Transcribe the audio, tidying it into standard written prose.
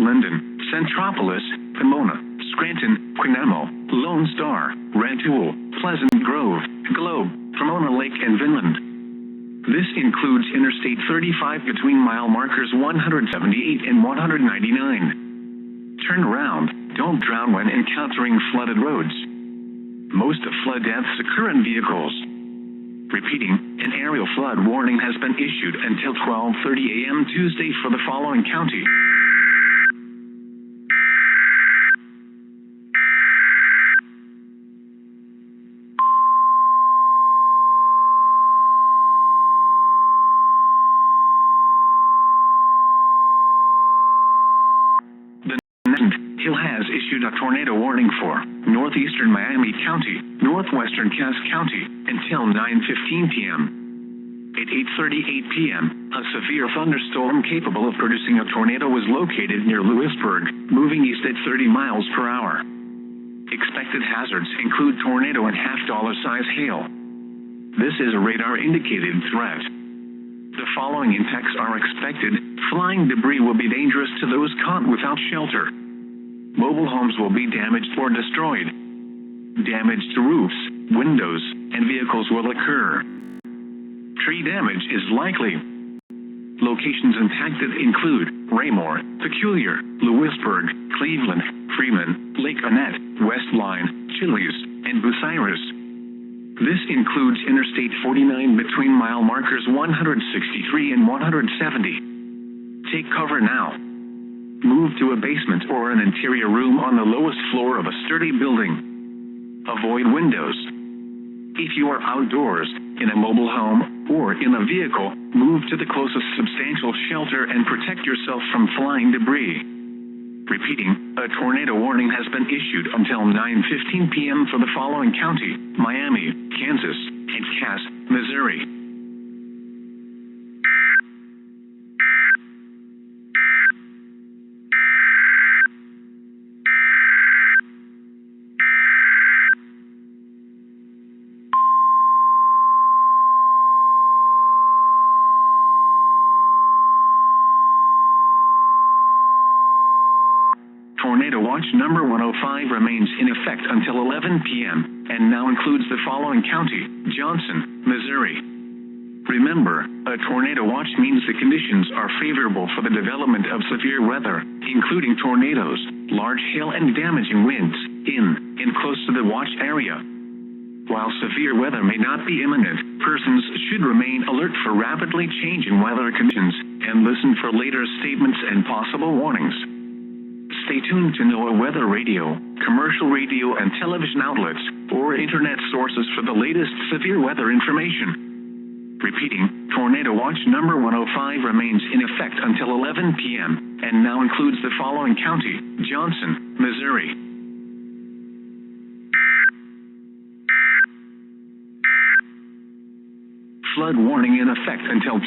Linden, Centropolis, Pomona, Scranton, Quinamo, Lone Star, Rantoul, Pleasant Grove, Globe, Pomona Lake and Vinland. This includes Interstate 35 between mile markers 178 and 199. Turn around, don't drown when encountering flooded roads. Most flood deaths occur in vehicles. Repeating, an aerial flood warning has been issued until 12:30 a.m. Tuesday for the following county. Hill has issued a tornado warning for northeastern Miami County, northwestern Cass County, until 9:15 p.m. At 8:38 p.m., a severe thunderstorm capable of producing a tornado was located near Lewisburg, moving east at 30 miles per hour. Expected hazards include tornado and half-dollar-size hail. This is a radar-indicated threat. The following impacts are expected. Flying debris will be dangerous to those caught without shelter. Mobile homes will be damaged or destroyed. Damage to roofs, windows, and vehicles will occur. Tree damage is likely. Locations impacted include Raymore, Peculiar, Lewisburg, Cleveland, Freeman, Lake Annette, West Line, Chili's, and Bucyrus. This includes Interstate 49 between mile markers 163 and 170. Take cover now. Move to a basement or an interior room on the lowest floor of a sturdy building. Avoid windows. If you are outdoors, in a mobile home, or in a vehicle, move to the closest substantial shelter and protect yourself from flying debris. Repeating, a tornado warning has been issued until 9:15 p.m. for the following county: Miami, Kansas, and Cass, Missouri. Tornado Watch number 105 remains in effect until 11 p.m. and now includes the following county: Johnson, Missouri. Remember, a tornado watch means the conditions are favorable for the development of severe weather, including tornadoes, large hail and damaging winds, in and close to the watch area. While severe weather may not be imminent, persons should remain alert for rapidly changing weather conditions and listen for later statements and possible warnings. Stay tuned to Noaa Weather Radio, commercial radio and television outlets, or internet sources for the latest severe weather information. Repeating, Tornado Watch number 105 remains in effect until 11 p.m. and now includes the following county: Johnson, Missouri. Flood warning in effect until